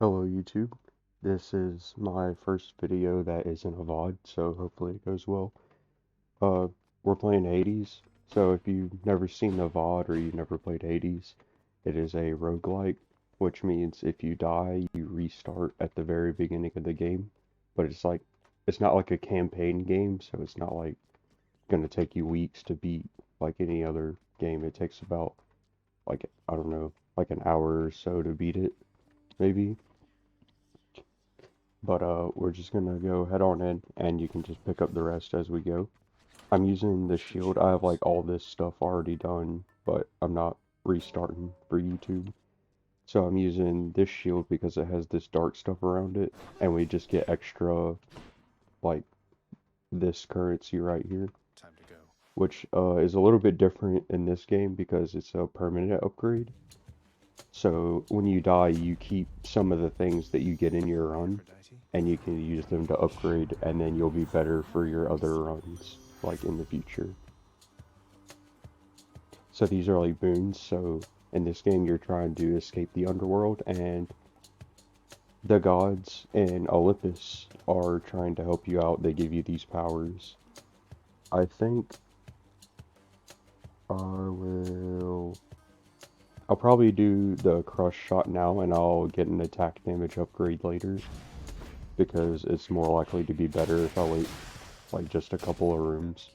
Hello YouTube. This is my first video that isn't a VOD, so hopefully it goes well. Uh, we're playing Hades, so if you've never seen a VOD or you've never played Hades, it is a roguelike, which means if you die, you restart at the very beginning of the game. But it's not like a campaign game, so it's not like gonna take you weeks to beat like any other game. It takes about I don't know, like an hour or so to beat it, maybe. But we're just gonna go head on in, and you can just pick up the rest as we go. I'm using the shield. I have like all this stuff already done, but I'm not restarting for YouTube. So I'm using this shield because it has this dark stuff around it, and we just get extra, like, this currency right here, which is a little bit different in this game because it's a permanent upgrade. So when you die, you keep some of the things that you get in your run, and you can use them to upgrade, and then you'll be better for your other runs, like in the future. So these are like boons, so in this game you're trying to escape the underworld, and the gods in Olympus are trying to help you out. They give you these powers. I think I will... I'll probably do the crush shot now, and I'll get an attack damage upgrade later, because it's more likely to be better if I wait like just a couple of rooms.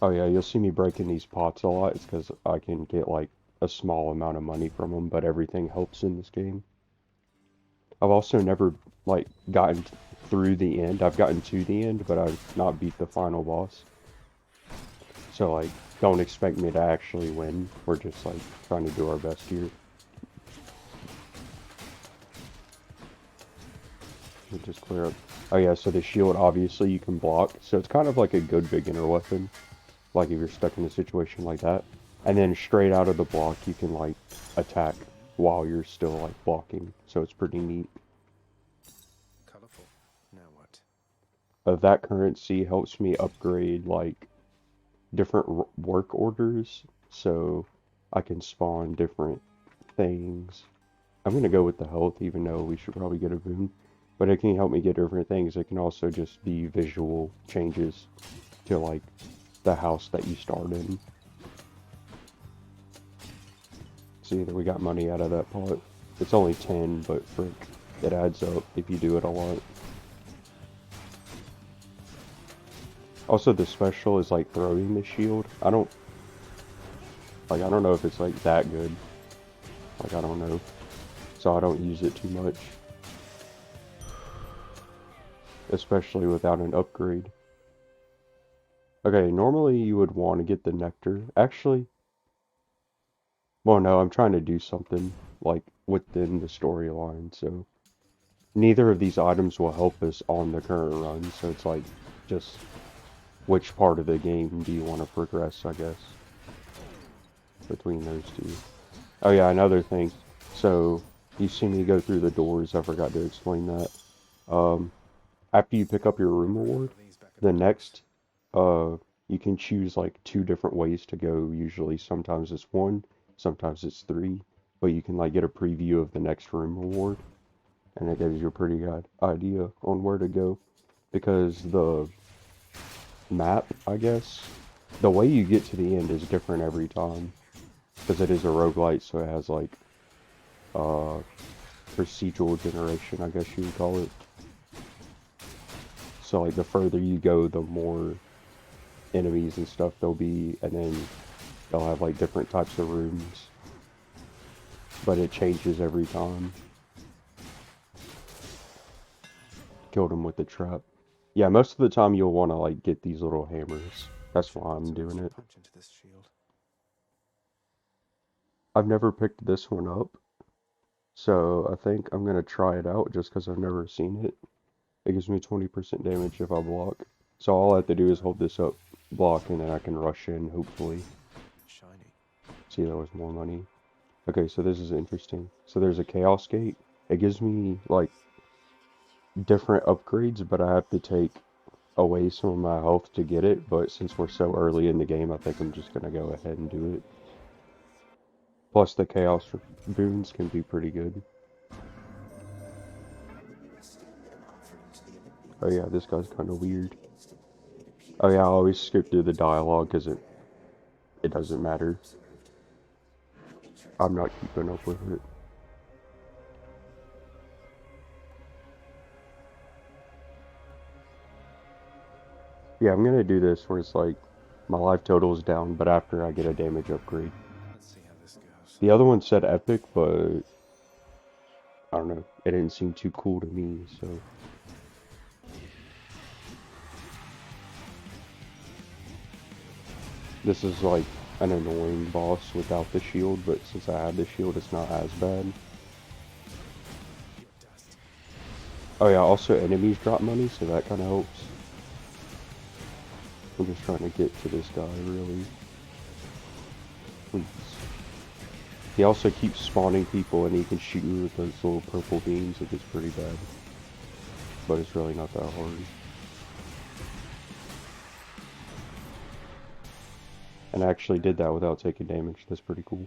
Oh yeah, you'll see me breaking these pots a lot. It's because I can get like a small amount of money from them, but everything helps in this game. I've also never like gotten through the end. I've gotten to the end, but I've not beat the final boss. So like, don't expect me to actually win. We're just like trying to do our best here. We'll just clear up. Oh yeah, so the shield obviously you can block. So it's kind of like a good beginner weapon. Like if you're stuck in a situation like that. And then straight out of the block you can like attack while you're still like blocking. So it's pretty neat. Colorful. Now what? That currency helps me upgrade like different work orders. So I can spawn different things. I'm gonna go with the health even though we should probably get a boon. But it can help me get different things. It can also just be visual changes to like the house that you start in. See that we got money out of that pot. It's only 10, but frick, it adds up if you do it a lot. Also, the special is like throwing the shield. I don't know if it's like that good. Like I don't know, so I don't use it too much, especially without an upgrade. Okay, normally you would want to get the nectar. Actually, well, no, I'm trying to do something like within the storyline, so neither of these items will help us on the current run, so it's like just which part of the game do you want to progress, I guess, between those two. Oh yeah, another thing. So you see me go through the doors, I forgot to explain that. Um, After you pick up your room reward, the next, you can choose like two different ways to go. Usually, sometimes it's one, sometimes it's three, but you can like get a preview of the next room reward, and it gives you a pretty good idea on where to go. Because the map, I guess, the way you get to the end is different every time. Because it is a roguelite, so it has like, uh, procedural generation, I guess you would call it. So like the further you go, the more enemies and stuff there'll be, and then they'll have like different types of rooms, but it changes every time. Killed him with the trap. Yeah, most of the time you'll want to like get these little hammers. That's why I'm doing it. I've never picked this one up, so I think I'm gonna try it out just because I've never seen it. It gives me 20% damage if I block. So all I have to do is hold this up, block, and then I can rush in, hopefully. Shiny. See, there was more money. Okay, so this is interesting. So there's a Chaos Gate. It gives me, like, different upgrades, but I have to take away some of my health to get it. But since we're so early in the game, I think I'm just gonna go ahead and do it. Plus the chaos boons can be pretty good. Oh yeah, this guy's kind of weird. Oh yeah, I always skip through the dialogue because it doesn't matter. I'm not keeping up with it. Yeah, I'm gonna do this where it's like my life total is down, but after I get a damage upgrade. Let's see how this goes. The other one said epic, but I don't know. It didn't seem too cool to me, so. This is like an annoying boss without the shield, but since I have the shield, it's not as bad. Dust. Oh yeah, also enemies drop money, so that kind of helps. I'm just trying to get to this guy, really. Please. He also keeps spawning people, and he can shoot you with those little purple beams. It gets pretty bad. But it's really not that hard. And I actually did that without taking damage. That's pretty cool.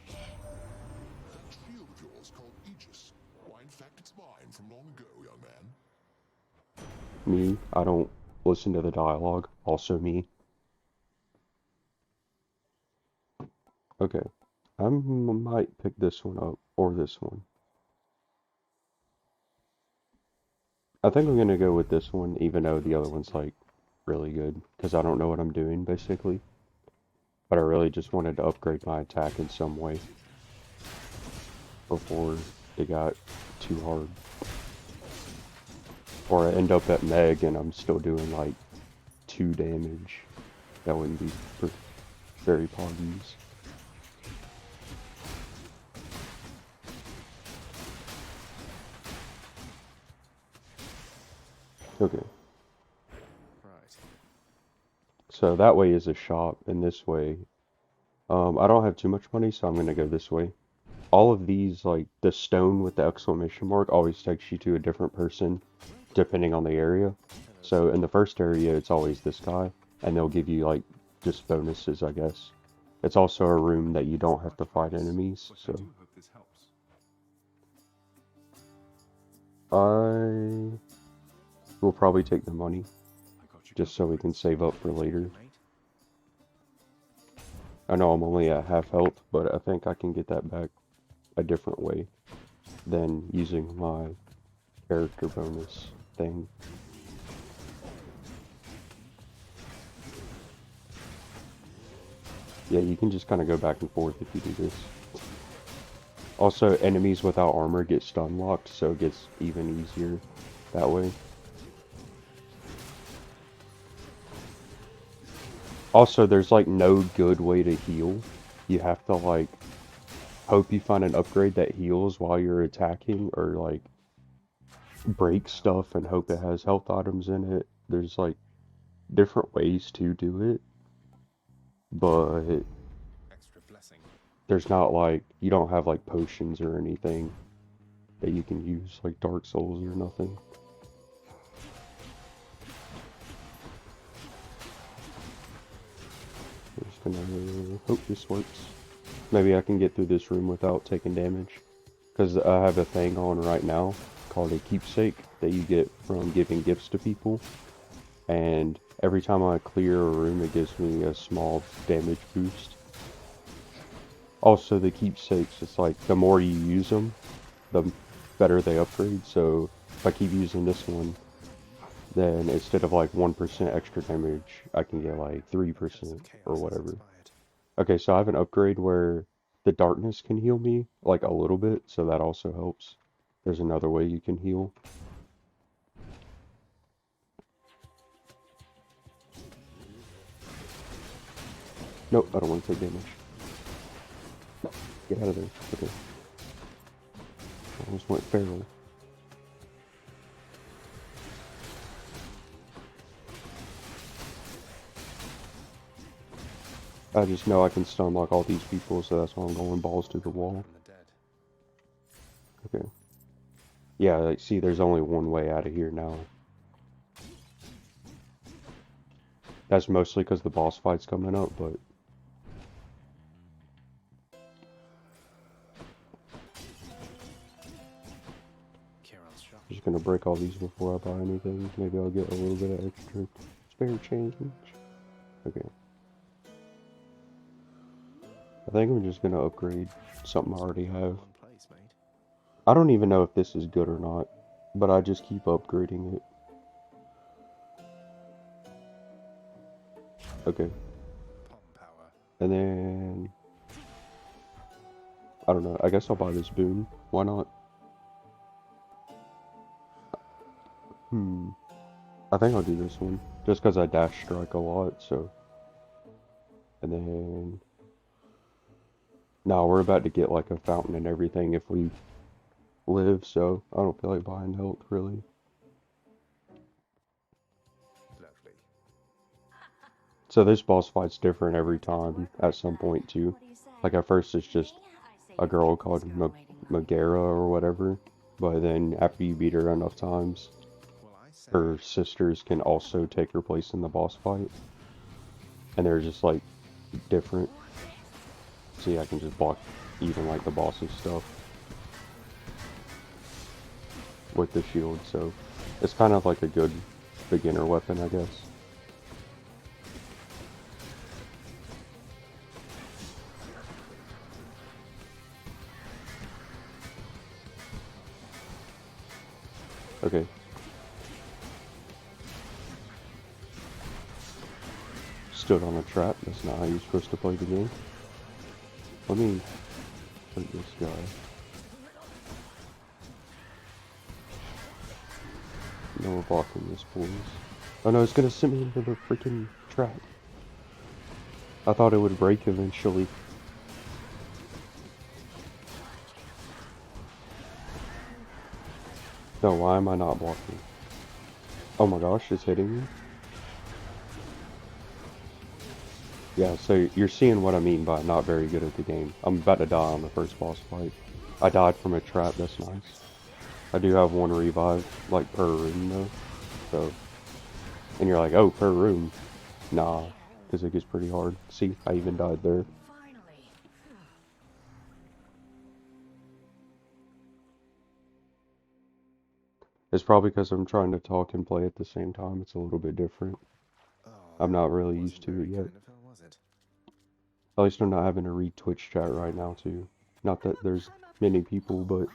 Shield of yours called Aegis. Why, in fact, it's mine from long ago, young man. Me, I don't listen to the dialogue. Also me. Okay. I might pick this one up, or this one. I think I'm gonna go with this one, even though the other one's like really good, because I don't know what I'm doing, basically. But I really just wanted to upgrade my attack in some way before it got too hard. Or I end up at Meg and I'm still doing like 2 damage. That wouldn't be very poggies. Okay. Right. So that way is a shop, and this way, I don't have too much money, so I'm gonna go this way. All of these, like the stone with the exclamation mark, always takes you to a different person, depending on the area. So in the first area, it's always this guy, and they'll give you like just bonuses, I guess. It's also a room that you don't have to fight enemies, so I will probably take the money, just so we can save up for later. I know I'm only at half health, but I think I can get that back a different way than using my character bonus thing. Yeah, you can just kind of go back and forth if you do this. Also, enemies without armor get stun locked, so it gets even easier that way. Also, there's like no good way to heal. You have to like hope you find an upgrade that heals while you're attacking, or like break stuff and hope it has health items in it. There's like different ways to do it, but Extra blessing. there's not like, you don't have like potions or anything that you can use like Dark Souls or nothing. I'm just gonna hope this works. Maybe I can get through this room without taking damage, because I have a thing on right now called a keepsake that you get from giving gifts to people, and every time I clear a room it gives me a small damage boost. Also, the keepsakes, it's like the more you use them, the better they upgrade. So if I keep using this one, then instead of like 1% extra damage, I can get like 3% or whatever. Okay, so I have an upgrade where the darkness can heal me like a little bit, so that also helps. There's another way you can heal. Nope, I don't want to take damage. Get out of there. Okay. I almost went feral. I just know I can stun lock all these people, so that's why I'm going balls to the wall. Okay. Yeah, like, see, there's only one way out of here now. That's mostly because the boss fight's coming up, but Just gonna break all these before I buy anything. Maybe I'll get a little bit of extra spare change. Okay. I think I'm just gonna upgrade something I already have. One place, mate. I don't even know if this is good or not, but I just keep upgrading it. Okay. Palm power. And then... I don't know, I guess I'll buy this boon. Why not? I think I'll do this one. Just because I dash strike a lot, so... And then... Nah, we're about to get like a fountain and everything if we live, so I don't feel like buying health, really. Lovely. So this boss fight's different every time, at some point too. Like at first it's just a girl called Megara or whatever, but then after you beat her enough times, Well, I say her sisters can also take her place in the boss fight. And they're just like different. See, I can just block even like the boss's stuff with the shield, so it's kind of like a good beginner weapon, I guess. Okay. Stood on a trap. That's not how you're supposed to play the game. Let me hurt this guy. No blocking this, boys. Oh no, it's gonna send me into the freaking trap. I thought it would break eventually. No, why am I not blocking? Oh my gosh, it's hitting me. Yeah, so you're seeing what I mean by not very good at the game. I'm about to die on the first boss fight. I died from a trap, that's nice. I do have one revive, like per room though. So, and you're like, oh, per room. Nah, because it gets pretty hard. See, I even died there. It's probably because I'm trying to talk and play at the same time. It's a little bit different. Oh, I'm that not really wasn't used to very it yet. kind of her, was it? At least I'm not having to read Twitch chat right now too. Not that there's many people, but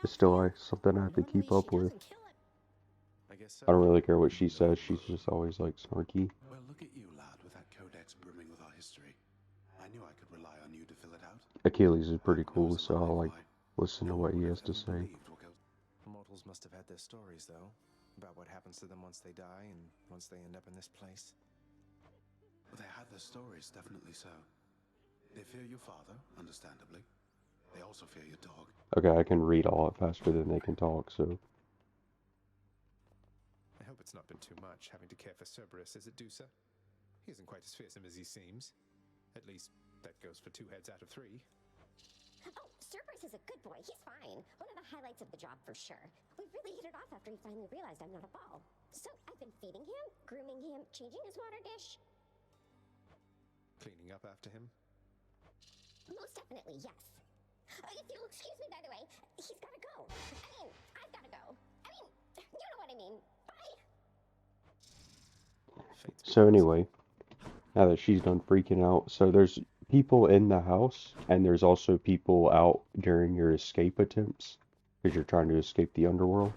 it's still like something I have to keep up with. I guess so. I don't really care what she says. She's just always like snarky. Well, look at you, lad, with that codex brimming with our history. I knew I could rely on you to fill it out. Achilles is pretty cool, so I'll like listen to what he has to say. Mortals must have had their stories, though, about what happens to them once they die and once they end up in this place. Well, they had their stories, definitely so. They fear your father, understandably. They also fear your dog. Okay, I can read a lot faster than they can talk, so... I hope it's not been too much having to care for Cerberus, is it, Dusa? He isn't quite as fearsome as he seems. At least, that goes for 2 heads out of 3. Oh, Cerberus is a good boy. He's fine. One of the highlights of the job for sure. We really hit it off after he finally realized I'm not a ball. So I've been feeding him, grooming him, changing his water dish. Cleaning up after him? Most definitely, yes. If you'll excuse me, by the way, he's gotta go. I've gotta go. You know what I mean. Bye. So anyway, now that she's done freaking out, so there's people in the house, and there's also people out during your escape attempts, because you're trying to escape the underworld.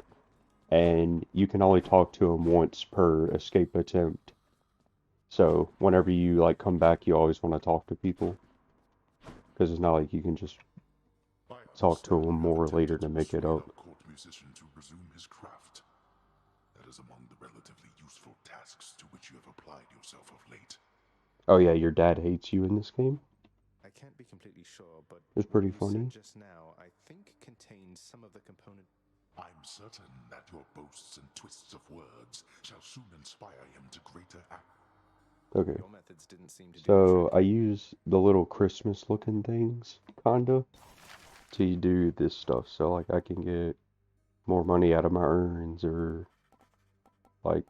And you can only talk to them once per escape attempt. So whenever you like come back, you always want to talk to people, because it's not like you can just talk to them more later to make it up. Court musician to resume his craft. That is among the relatively useful tasks to which you have applied yourself of late. Oh yeah, your dad hates you in this game? I can't be completely sure, but It's pretty what you funny. said just now, I think contains some of the component. I'm certain that your boasts and twists of words shall soon inspire him to greater act. Okay. Your methods didn't seem to do the So trick. I use the little Christmas looking things, kinda, to do this stuff. So like I can get more money out of my earns, or like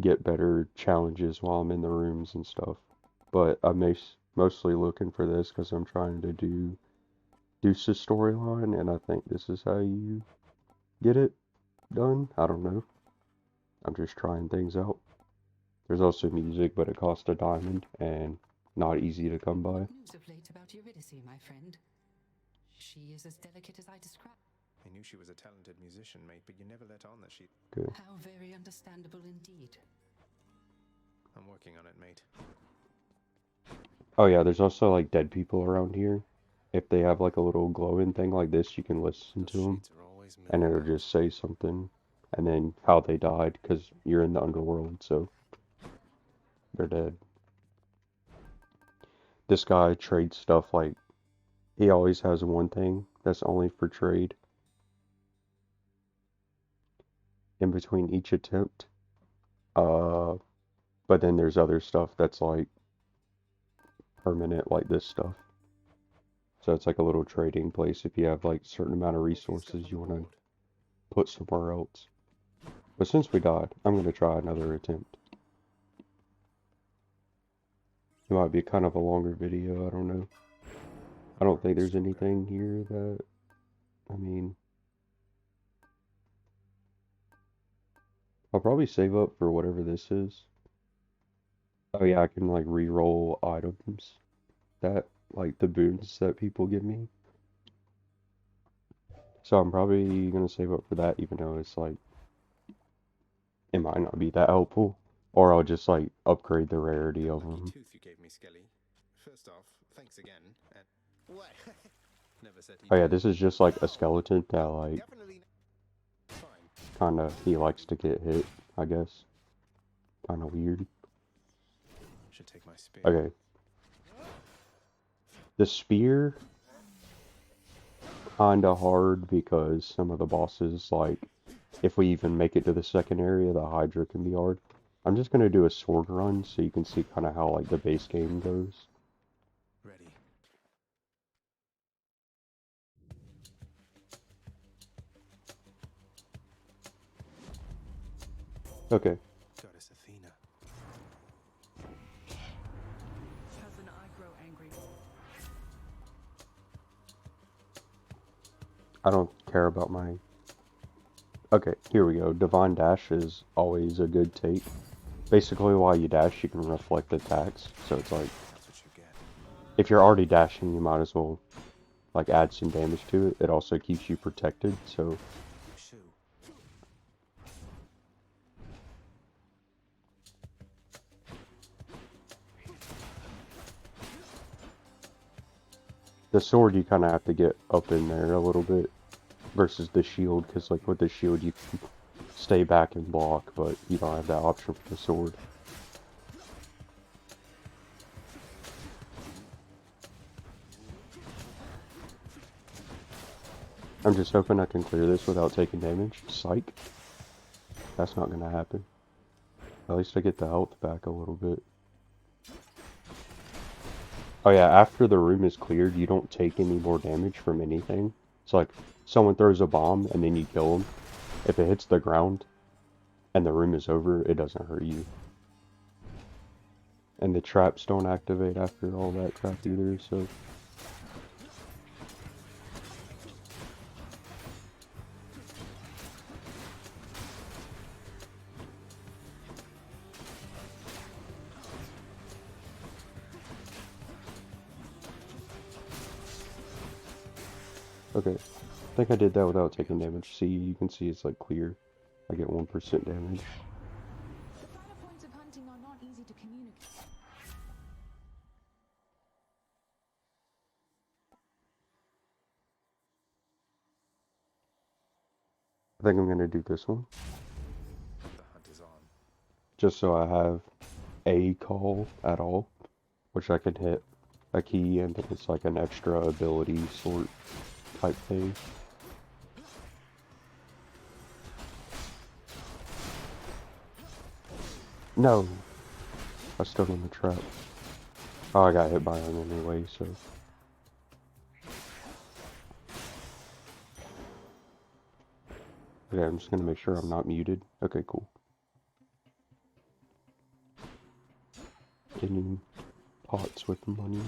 get better challenges while I'm in the rooms and stuff. But I'm mostly looking for this because I'm trying to do Deuce's storyline, and I think this is how you get it done. I don't know. I'm just trying things out. There's also music, but it costs a diamond and not easy to come by. News of late about Eurydice, my friend. She is as delicate as I described. I knew she was a talented musician, mate, but you never let on that she... Good. How very understandable indeed. I'm working on it, mate. Oh yeah, there's also like dead people around here. If they have like a little glowing thing like this, you can listen to them, Sheets are always and it'll moving. just say something, and then how they died, because you're in the underworld, so they're dead. This guy trades stuff like, he always has one thing that's only for trade in between each attempt. But then there's other stuff that's like permanent, like this stuff. So it's like a little trading place if you have like a certain amount of resources you want to put somewhere else. But since we died, I'm going to try another attempt. It might be kind of a longer video, I don't know. I don't think there's anything here that, I mean, I'll probably save up for whatever this is. Oh yeah, I can like re-roll items that, like the boons that people give me. So I'm probably gonna save up for that, even though it's like, it might not be that helpful. Or I'll just like upgrade the rarity of Lucky them. tooth you gave me, Skelly. First off, thanks again. And what? Never said he Oh yeah, did. this is just like a skeleton that like, Definitely fine. kinda, he likes to get hit, I guess. Kinda weird. Should take my spear. Okay. The spear, kinda hard because some of the bosses, like, if we even make it to the second area, the Hydra can be hard. I'm just gonna do a sword run so you can see kinda how, like, the base game goes. Ready. Okay. Goddess Athena. Cousin, I grow angry. I don't care about my... Okay, here we go. Divine Dash is always a good take. Basically, while you dash, you can reflect attacks. So it's like, That's what you get. if you're already dashing, you might as well, like, add some damage to it. It also keeps you protected, so... Shoe. The sword, you kind of have to get up in there a little bit versus the shield, because like with the shield you can stay back and block, but you don't have that option for the sword. I'm just hoping I can clear this without taking damage. Psych. That's not gonna happen. At least I get the health back a little bit. Oh yeah, after the room is cleared, you don't take any more damage from anything. It's like, someone throws a bomb and then you kill them. If it hits the ground and the room is over, it doesn't hurt you. And the traps don't activate after all that crap either, so... Okay, I think I did that without taking damage. See, you can see it's like clear. I get 1% damage. The finer points of hunting are not easy to communicate. I think I'm gonna do this one. The hunt is on. Just so I have a call at all, which I can hit a key and then it's like an extra ability sort type thing. No! I stood on the trap. Oh, I got hit by him anyway, so... Okay, I'm just gonna make sure I'm not muted. Okay, cool. Getting pots with money.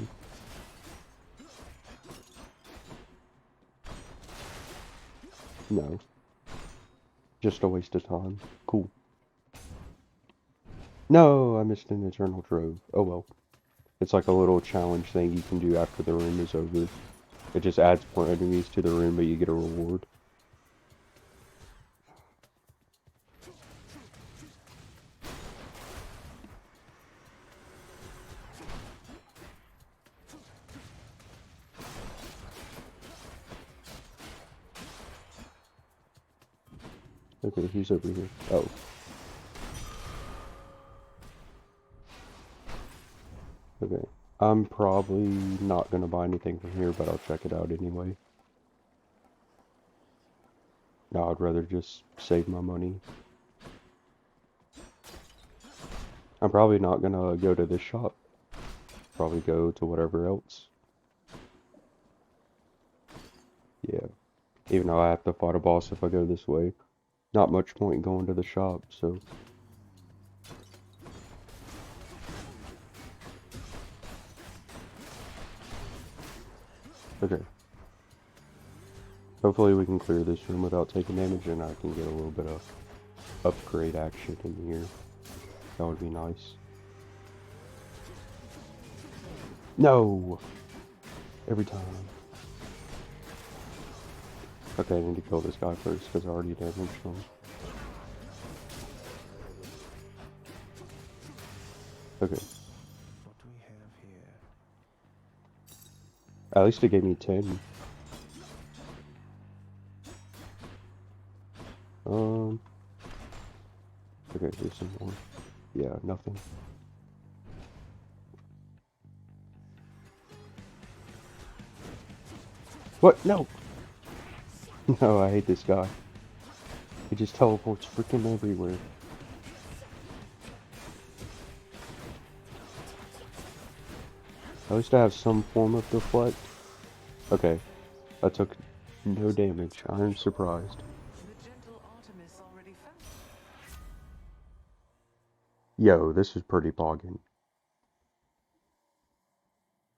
No. Just a waste of time. Cool. No, I missed an eternal trove. Oh well. It's like a little challenge thing you can do after the room is over. It just adds more enemies to the room, but you get a reward. Okay, he's over here. Oh. Okay. I'm probably not gonna buy anything from here, but I'll check it out anyway. No, I'd rather just save my money. I'm probably not gonna go to this shop. Probably go to whatever else. Yeah. Even though I have to fight a boss if I go this way. Not much point going to the shop, so... Okay. Hopefully we can clear this room without taking damage and I can get a little bit of upgrade action in here. That would be nice. No! Every time. Okay, I need to kill this guy first because I already damaged him. Okay. What do we have here? At least it gave me 10. Okay, here's some more. Yeah, nothing. What? No! No, I hate this guy. He just teleports freaking everywhere. At least I have some form of deflect. Okay, I took no damage. I am surprised. Yo, this is pretty bogging.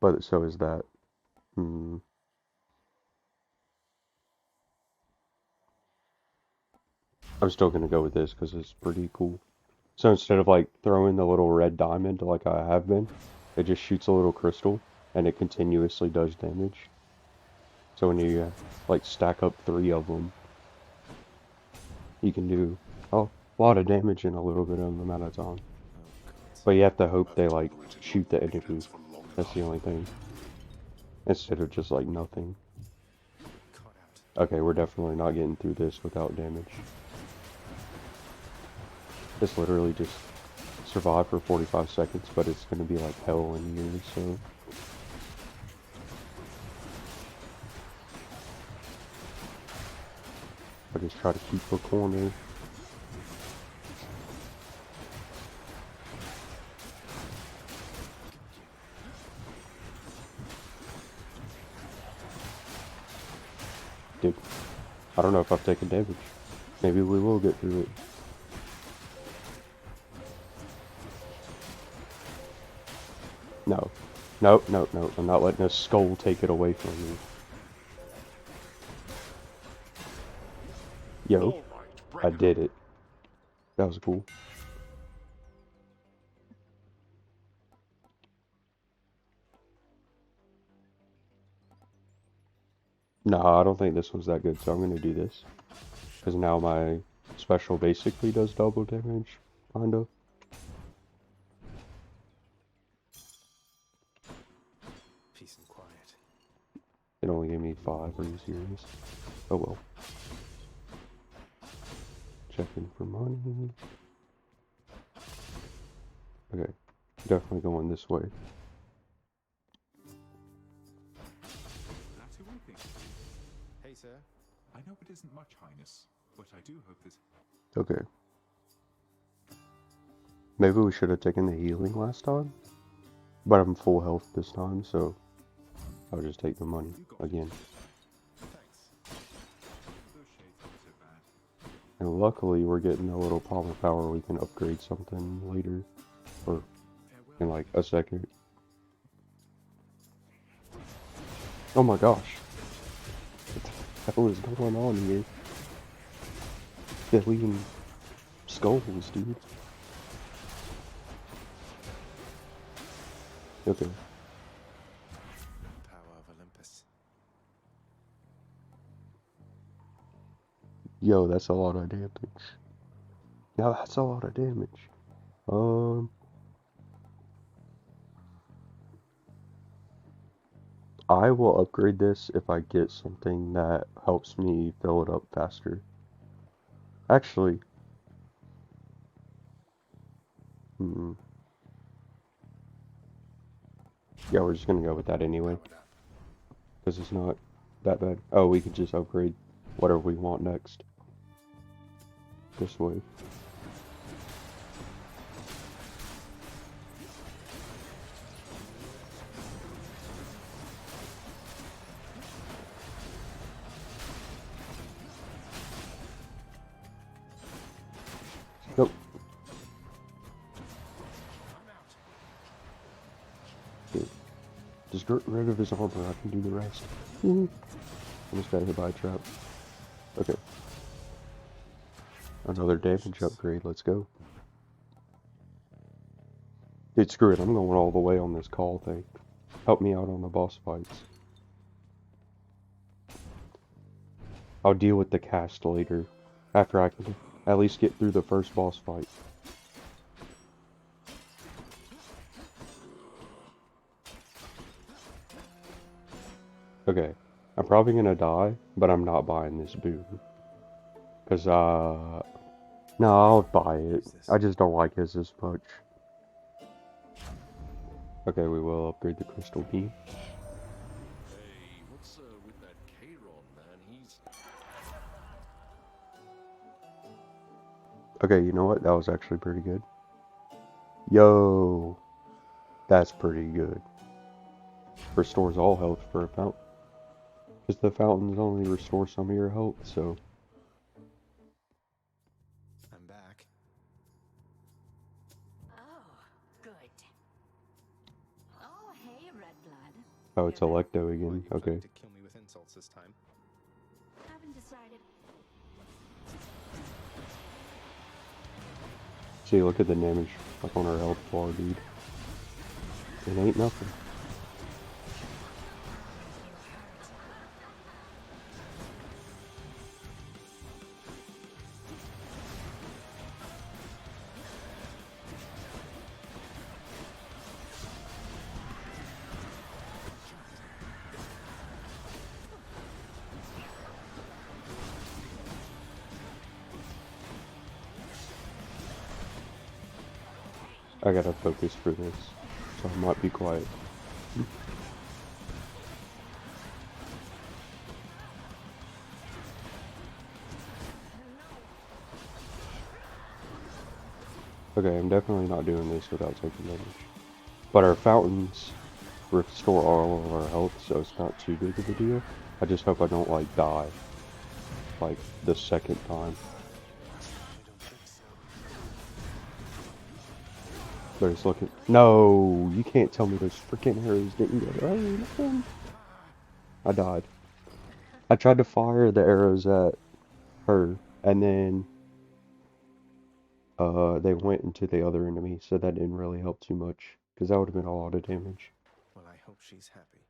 But so is that. I'm still gonna go with this because it's pretty cool. So instead of like throwing the little red diamond like I have been, it just shoots a little crystal and it continuously does damage. So when you like stack up 3 of them, you can do a lot of damage in a little bit of amount of time. But you have to hope they like shoot the enemy. That's the only thing. Instead of just like nothing. Okay, we're definitely not getting through this without damage. This literally just survived for 45 seconds, but it's gonna be like hell in here, so... I just try to keep a corner. Dude, I don't know if I've taken damage. Maybe we will get through it. No. No, no, no. I'm not letting a skull take it away from me. Yo, I did it. That was cool. Nah, I don't think this one's that good, so I'm gonna do this. Because now my special basically does double damage, kind of. Peace and quiet. It only gave me 5, are you serious? Oh well. Checking for money. Okay, definitely going this way. That's who I think. Hey, sir. I know it isn't much, Highness, but I do hope this... Okay. Maybe we should have taken the healing last time. But I'm full health this time, so I'll just take the money again. Thanks. Those shades aren't so bad. And luckily we're getting a little power we can upgrade something later. Or in like a second. Oh my gosh. What the hell is going on here? billion skulls, dude. Okay. Power of Olympus. Yo, that's a lot of damage. Yeah, that's a lot of damage. I will upgrade this if I get something that helps me fill it up faster. Actually, yeah, we're just gonna go with that anyway, because it's not that bad. Oh, we could just upgrade whatever we want next. This way. Nope. Good. Just get rid of his armor, I can do the rest. Almost got hit by a trap. Okay. Another damage upgrade, let's go. Dude, screw it, I'm going all the way on this call thing. Help me out on the boss fights. I'll deal with the cast later, after I can at least get through the first boss fight. Okay, I'm probably gonna die, but I'm not buying this boon. Cause, no, I'll buy it. I just don't like his as much. Okay, we will upgrade the crystal beam. Hey, what's with that Chiron, man? He's... Okay, you know what? That was actually pretty good. Yo, that's pretty good. Restores all health for a fountain. Because the fountains only restore some of your health, so... I'm back. Oh, good. Oh, hey, Red Blood. Oh, it's Electo Why are again. you Okay. planning to kill me with insults this time? Haven't decided. See, look at the damage up on our health bar, dude. It ain't nothing. I gotta focus for this, so I might be quiet. Okay, I'm definitely not doing this without taking damage. But our fountains restore all of our health, so it's not too big of a deal. I just hope I don't, like, die. Like, the second time. But it's looking... No! You can't tell me those freaking arrows didn't get her. Oh, I died. I tried to fire the arrows at her, and then... they went into the other enemy, so that didn't really help too much. Because that would have been a lot of damage. Well, I hope she's happy.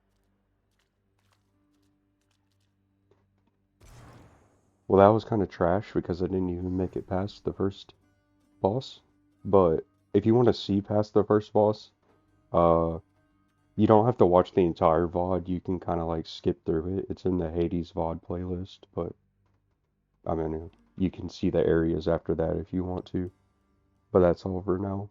Well, that was kind of trash, because I didn't even make it past the first boss. But, if you want to see past the first boss, you don't have to watch the entire VOD, you can kind of like skip through it. It's in the Hades VOD playlist, but, I mean, you can see the areas after that if you want to. But that's all for now.